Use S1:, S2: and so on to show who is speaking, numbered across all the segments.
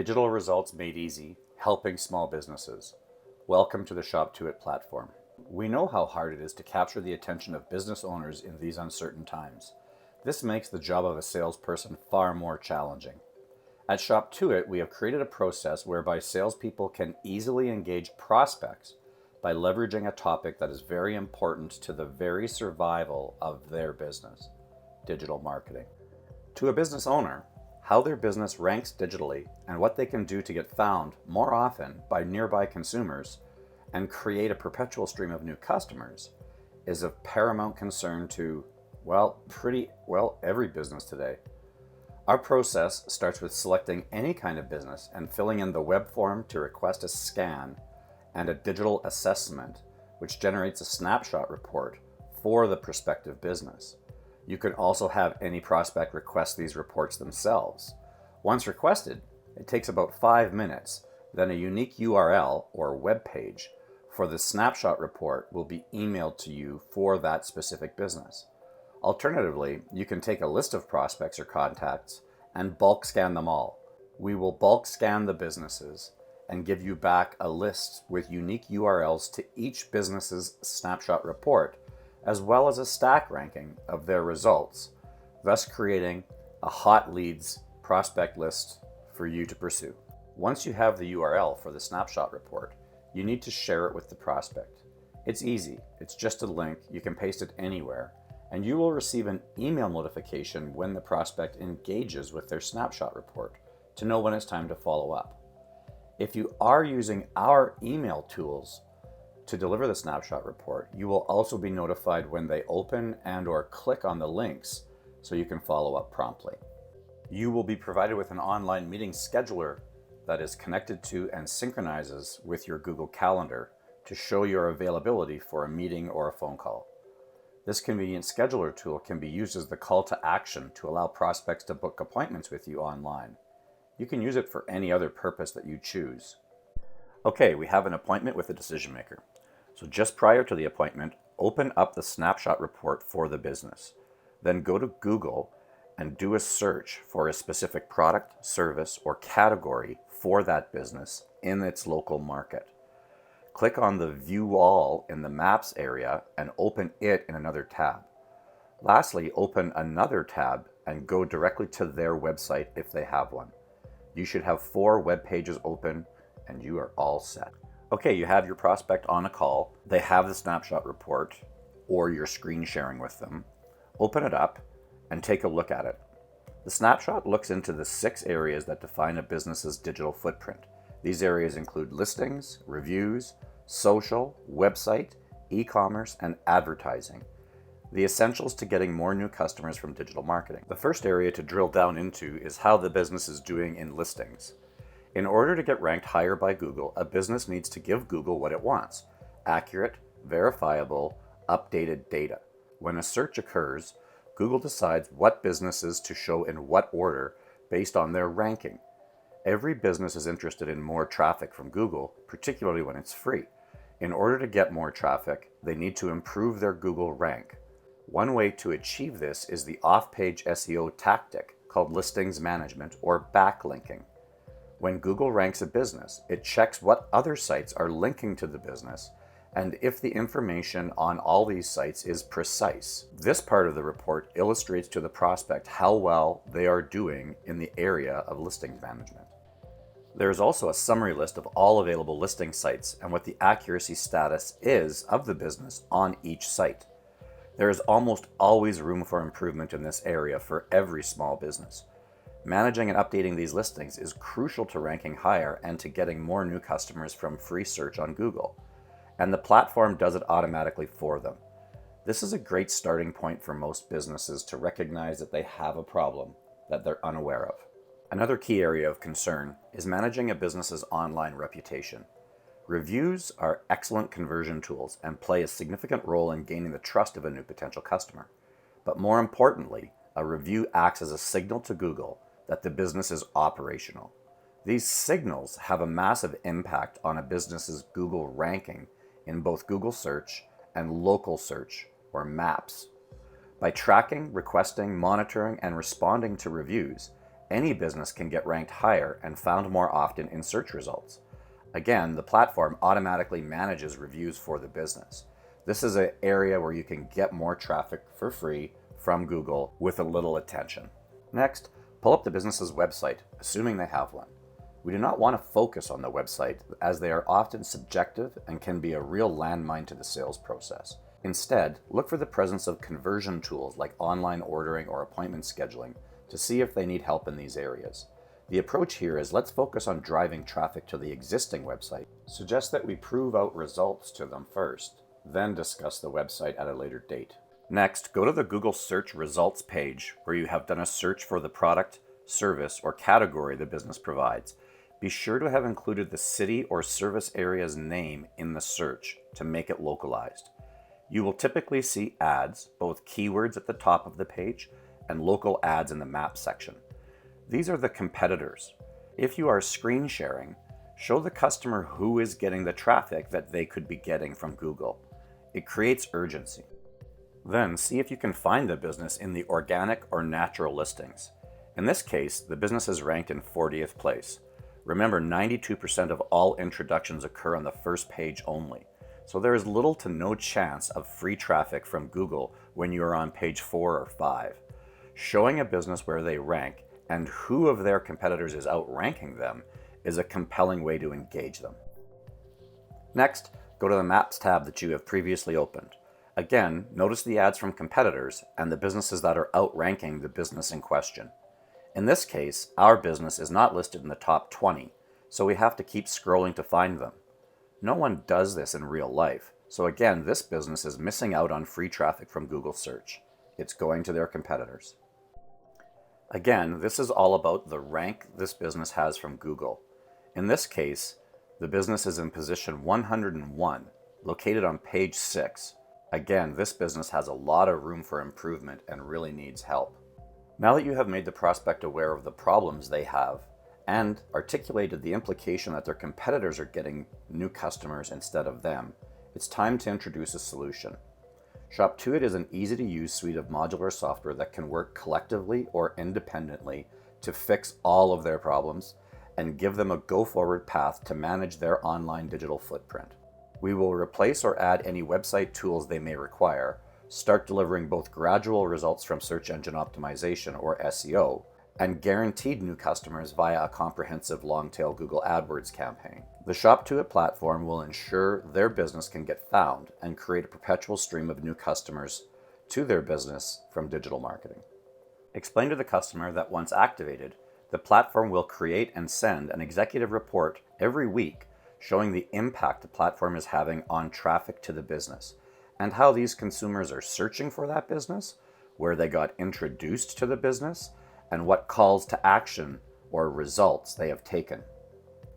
S1: Digital results made easy, helping small businesses. Welcome to the Shop to It platform. We know how hard it is to capture the attention of business owners in these uncertain times. This makes the job of a salesperson far more challenging. At Shop to It, we have created a process whereby salespeople can easily engage prospects by leveraging a topic that is very important to the very survival of their business: digital marketing. To a business owner, how their business ranks digitally and what they can do to get found more often by nearby consumers and create a perpetual stream of new customers is of paramount concern to, every business today. Our process starts with selecting any kind of business and filling in the web form to request a scan and a digital assessment, which generates a snapshot report for the prospective business. You can also have any prospect request these reports themselves. Once requested, it takes about 5 minutes. Then a unique URL or web page for the snapshot report will be emailed to you for that specific business. Alternatively, you can take a list of prospects or contacts and bulk scan them all. We will bulk scan the businesses and give you back a list with unique URLs to each business's snapshot report, as well as a stack ranking of their results, thus creating a hot leads prospect list for you to pursue. Once you have the URL for the snapshot report, you need to share it with the prospect. It's easy. It's just a link. You can paste it anywhere, and you will receive an email notification when the prospect engages with their snapshot report to know when it's time to follow up. If you are using our email tools to deliver the snapshot report, you will also be notified when they open and/or click on the links so you can follow up promptly. You will be provided with an online meeting scheduler that is connected to and synchronizes with your Google Calendar to show your availability for a meeting or a phone call. This convenient scheduler tool can be used as the call to action to allow prospects to book appointments with you online. You can use it for any other purpose that you choose. Okay, we have an appointment with a decision maker. So just prior to the appointment, open up the snapshot report for the business. Then go to Google and do a search for a specific product, service, or category for that business in its local market. Click on the View All in the Maps area and open it in another tab. Lastly, open another tab and go directly to their website if they have one. You should have 4 web pages open and you are all set. Okay, you have your prospect on a call. They have the snapshot report or you're screen sharing with them. Open it up and take a look at it. The snapshot looks into the 6 areas that define a business's digital footprint. These areas include listings, reviews, social, website, e-commerce, and advertising. The essentials to getting more new customers from digital marketing. The first area to drill down into is how the business is doing in listings. In order to get ranked higher by Google, a business needs to give Google what it wants: accurate, verifiable, updated data. When a search occurs, Google decides what businesses to show in what order based on their ranking. Every business is interested in more traffic from Google, particularly when it's free. In order to get more traffic, they need to improve their Google rank. One way to achieve this is the off-page SEO tactic called listings management or backlinking. When Google ranks a business, it checks what other sites are linking to the business and if the information on all these sites is precise. This part of the report illustrates to the prospect how well they are doing in the area of listings management. There is also a summary list of all available listing sites and what the accuracy status is of the business on each site. There is almost always room for improvement in this area for every small business. Managing and updating these listings is crucial to ranking higher and to getting more new customers from free search on Google. And the platform does it automatically for them. This is a great starting point for most businesses to recognize that they have a problem that they're unaware of. Another key area of concern is managing a business's online reputation. Reviews are excellent conversion tools and play a significant role in gaining the trust of a new potential customer. But more importantly, a review acts as a signal to Google that the business is operational. These signals have a massive impact on a business's Google ranking in both Google search and local search, or maps. By tracking, requesting, monitoring, and responding to reviews, any business can get ranked higher and found more often in search results. Again, the platform automatically manages reviews for the business. This is an area where you can get more traffic for free from Google with a little attention. Next, pull up the business's website, assuming they have one. We do not want to focus on the website as they are often subjective and can be a real landmine to the sales process. Instead, look for the presence of conversion tools like online ordering or appointment scheduling to see if they need help in these areas. The approach here is let's focus on driving traffic to the existing website. Suggest that we prove out results to them first, then discuss the website at a later date. Next, go to the Google search results page where you have done a search for the product, service, or category the business provides. Be sure to have included the city or service area's name in the search to make it localized. You will typically see ads, both keywords at the top of the page and local ads in the map section. These are the competitors. If you are screen sharing, show the customer who is getting the traffic that they could be getting from Google. It creates urgency. Then see if you can find the business in the organic or natural listings. In this case, the business is ranked in 40th place. Remember, 92% of all introductions occur on the first page only, so there is little to no chance of free traffic from Google when you are on page 4 or 5. Showing a business where they rank and who of their competitors is outranking them is a compelling way to engage them. Next, go to the Maps tab that you have previously opened. Again, notice the ads from competitors and the businesses that are outranking the business in question. In this case, our business is not listed in the top 20, so we have to keep scrolling to find them. No one does this in real life, so again, this business is missing out on free traffic from Google search. It's going to their competitors. Again, this is all about the rank this business has from Google. In this case, the business is in position 101, located on page 6. Again, this business has a lot of room for improvement and really needs help. Now that you have made the prospect aware of the problems they have and articulated the implication that their competitors are getting new customers instead of them, it's time to introduce a solution. ShopToIt is an easy-to-use suite of modular software that can work collectively or independently to fix all of their problems and give them a go-forward path to manage their online digital footprint. We will replace or add any website tools they may require, start delivering both gradual results from search engine optimization or SEO, and guaranteed new customers via a comprehensive long-tail Google AdWords campaign. The ShopToIt platform will ensure their business can get found and create a perpetual stream of new customers to their business from digital marketing. Explain to the customer that once activated, the platform will create and send an executive report every week showing the impact the platform is having on traffic to the business and how these consumers are searching for that business, where they got introduced to the business, and what calls to action or results they have taken.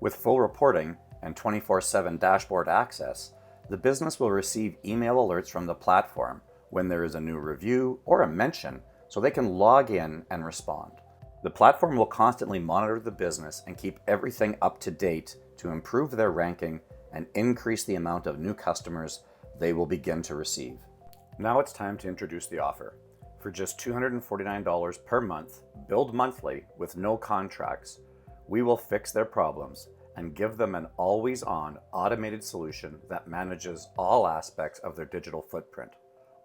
S1: With full reporting and 24/7 dashboard access, the business will receive email alerts from the platform when there is a new review or a mention so they can log in and respond. The platform will constantly monitor the business and keep everything up to date to improve their ranking and increase the amount of new customers they will begin to receive. Now it's time to introduce the offer. For just $249 per month, billed monthly with no contracts, we will fix their problems and give them an always-on automated solution that manages all aspects of their digital footprint.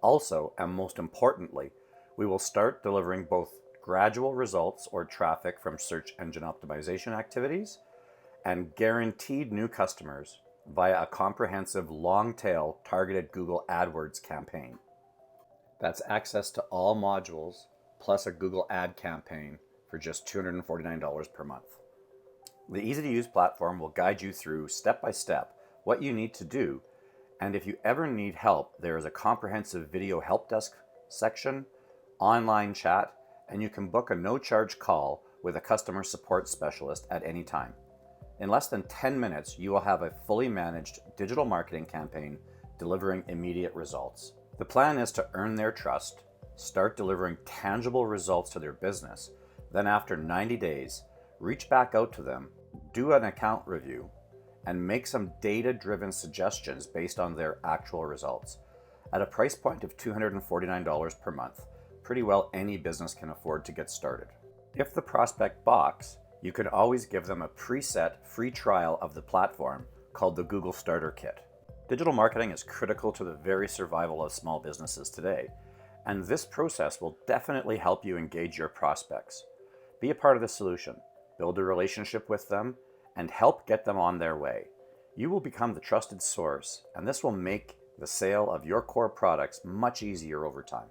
S1: Also, and most importantly, we will start delivering both gradual results or traffic from search engine optimization activities and guaranteed new customers via a comprehensive long-tail targeted Google AdWords campaign. That's access to all modules plus a Google ad campaign for just $249 per month. The easy-to-use platform will guide you through step-by-step what you need to do, and if you ever need help, there is a comprehensive video help desk section, online chat, and you can book a no-charge call with a customer support specialist at any time. In less than 10 minutes, you will have a fully managed digital marketing campaign delivering immediate results. The plan is to earn their trust, start delivering tangible results to their business, then after 90 days, reach back out to them, do an account review, and make some data-driven suggestions based on their actual results. At a price point of $249 per month, pretty well any business can afford to get started. If the prospect balks, you can always give them a preset free trial of the platform called the Google Starter Kit. Digital marketing is critical to the very survival of small businesses today, and this process will definitely help you engage your prospects. Be a part of the solution, build a relationship with them, and help get them on their way. You will become the trusted source, and this will make the sale of your core products much easier over time.